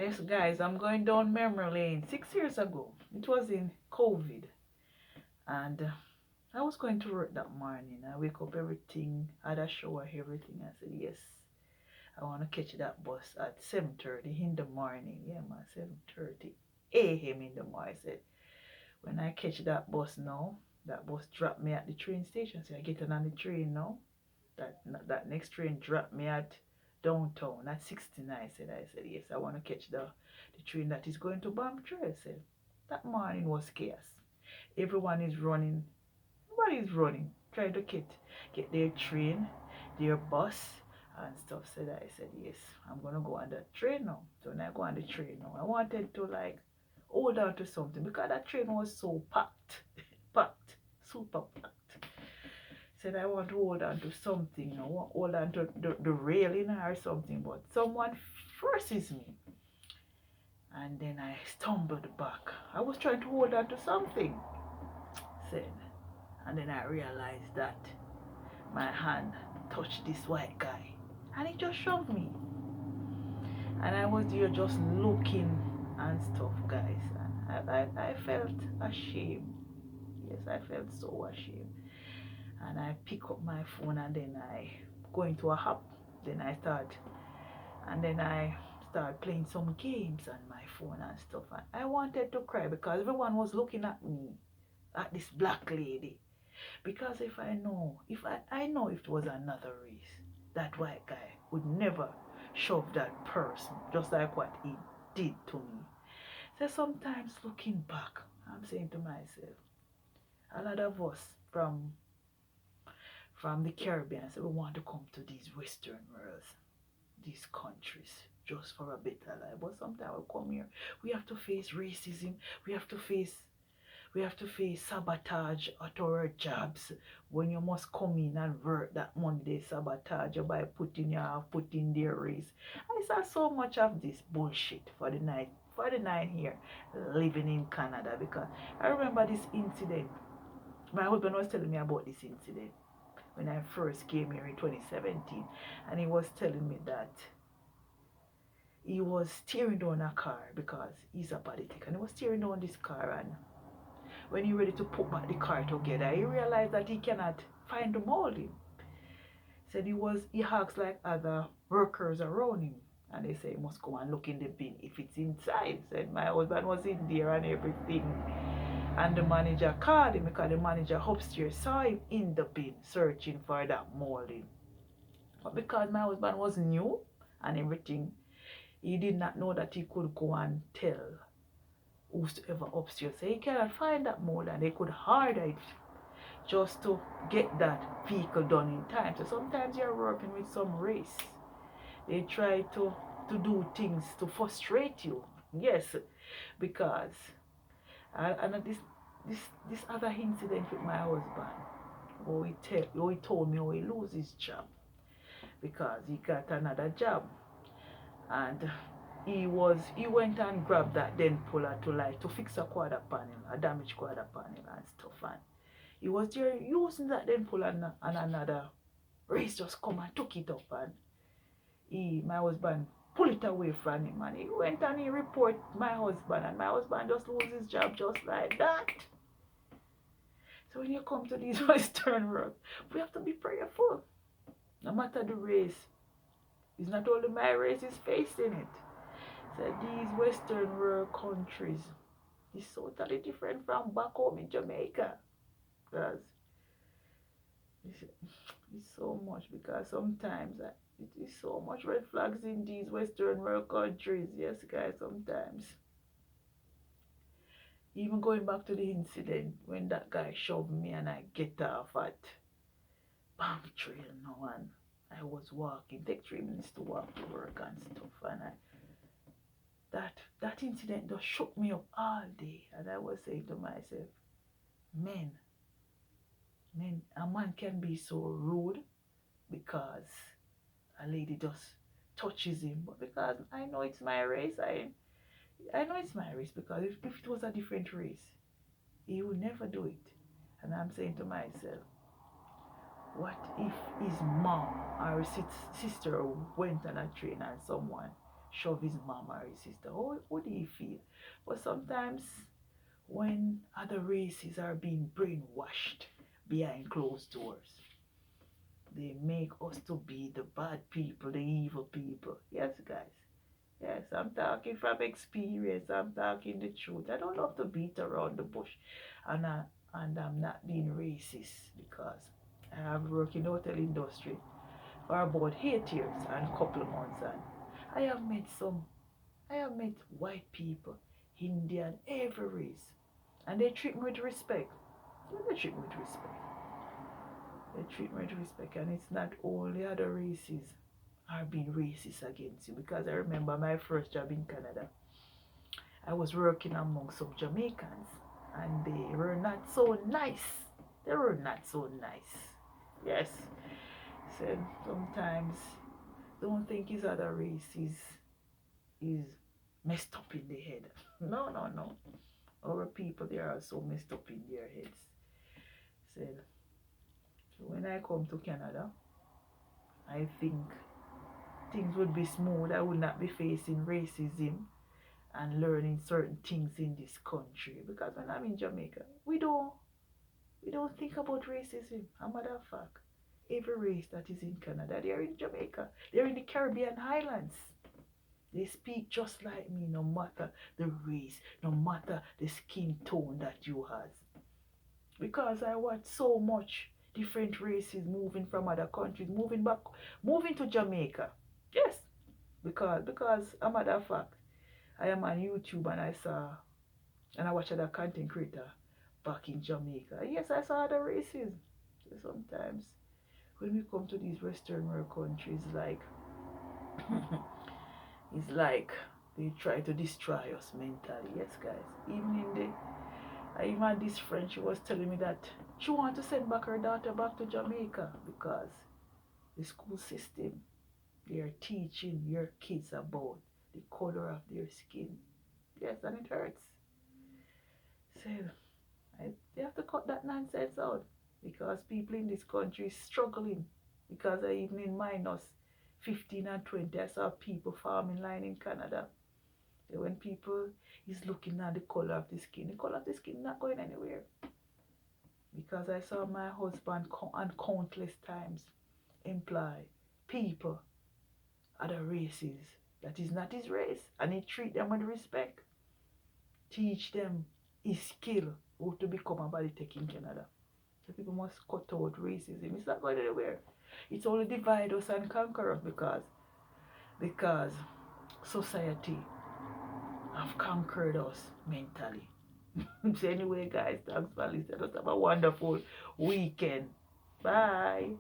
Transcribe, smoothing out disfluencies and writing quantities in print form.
Yes, guys, I'm going down memory lane. 6 years ago, it was in COVID, and I was going to work that morning. I wake up, everything, had a shower, everything. I said, yes, I want to catch that bus at 7:30 in the morning. Yeah, man, 7:30 a.m. in the morning. I said, when I catch that bus now, that bus dropped me at the train station. So I get on the train now. That next train dropped me at downtown at 69. I said yes, I want to catch the train that is going to Bamtra. I said that morning was chaos. Everyone is running. Everybody is running, trying to get their train, their bus and stuff. I said yes, I'm gonna go on that train now. So when I go on the train now, I wanted to like hold on to something because that train was so packed, packed, super packed. Said I want to hold on to something, I want to hold on to the railing or something, but someone forces me. And then I stumbled back. I was trying to hold on to something, said, and then I realized that my hand touched this white guy and he just shoved me. And I was there just looking and stuff, guys. And I felt ashamed. Yes, I felt so ashamed. And I pick up my phone and then I go into a app. Then I start playing some games on my phone and stuff. And I wanted to cry because everyone was looking at me, at this black lady. Because if I know if it was another race, that white guy would never shove that person just like what he did to me. So sometimes looking back, I'm saying to myself, a lot of us from the Caribbean say we want to come to these Western worlds, these countries, just for a better life. But sometimes we come here, we have to face racism, we have to face sabotage at our jobs. When you must come in and work that money, they sabotage you by putting their race. I saw so much of this bullshit for the night here living in Canada, because I remember this incident. My husband was telling me about this incident when I first came here in 2017, and he was telling me that he was steering down a car because he's a politic, and he was steering down this car, and when he ready to put back the car together, he realized that he cannot find the molding. Said he asked like other workers around him, and they say he must go and look in the bin if it's inside. Said my husband was in there and everything, and the manager called him because the manager upstairs saw him in the bin searching for that molding. But because my husband was new and everything, he did not know that he could go and tell whosoever upstairs. So he cannot find that mold, and they could order it just to get that vehicle done in time. So sometimes you're working with some race. They try to do things to frustrate you. Yes, because and this other incident with my husband, he told me how he lose his job because he got another job, and he went and grabbed that den puller to fix a quarter panel, a damaged quarter panel and stuff, and he was there using that den puller, and another race just come and took it up, and my husband pull it away from him, and he went and he report my husband, and my husband just lose his job just like that. So when you come to these Western world, we have to be prayerful. No matter the race, it's not only my race is facing it. So these Western world countries is totally different from back home in Jamaica. Because it's so much, because sometimes it is so much red flags in these Western world countries. Yes, guys, sometimes. Even going back to the incident when that guy shoved me and I get off at Palm Trail now, and I was walking, take 3 minutes to walk to work and stuff, and that incident just shook me up all day, and I was saying to myself, men, a man can be so rude because a lady just touches him, but because I know it's my race, I know it's my race, because if it was a different race, he would never do it. And I'm saying to myself, what if his mom or his sister went on a train and someone shove his mom or his sister. How do you feel? But sometimes when other races are being brainwashed behind closed doors, they make us to be the bad people, the evil people. Yes, guys. Yes, I'm talking from experience. I'm talking the truth. I don't love to beat around the bush, and I'm not being racist because I have worked in the hotel industry for about 8 years and a couple of months, and I have met some. I have met white people, Indian, every race, and they treat me with respect. They treat me with respect. They treat me with respect, and it's not only other races are being racist against you. Because I remember my first job in Canada, I was working among some Jamaicans, and they were not so nice. They were not so nice. Yes, said sometimes don't think his other races is messed up in the head. No, no, no. Our people, they are so messed up in their heads. Said, so when I come to Canada, I think things would be smooth. I would not be facing racism and learning certain things in this country. Because when I'm in Jamaica, we don't think about racism. A matter of fact, every race that is in Canada, they're in Jamaica. They're in the Caribbean islands. They speak just like me, no matter the race, no matter the skin tone that you have. Because I watch so much different races moving from other countries, moving to Jamaica. Yes, because a matter of fact, I am on YouTube and I watch other content creator back in Jamaica. Yes, I saw other races. So sometimes when we come to these Western world countries, like it's like they try to destroy us mentally. Yes, guys. I even had this friend. She was telling me that she wanted to send back her daughter back to Jamaica because the school system, they are teaching your kids about the color of their skin. Yes, and it hurts. So they have to cut that nonsense out because people in this country is struggling. Because even in minus 15 and 20, I saw people farming line in Canada. So when people is looking at the color of the color of the skin not going anywhere. Because I saw my husband and countless times employ people other races that is not his race, and he treat them with respect, teach them his skill how to become a body tech in Canada. So people must cut out racism. It's not going anywhere. It's only divide us and conquer us because society have conquered us mentally. So anyway, guys, thanks for listening. Just have a wonderful weekend. Bye.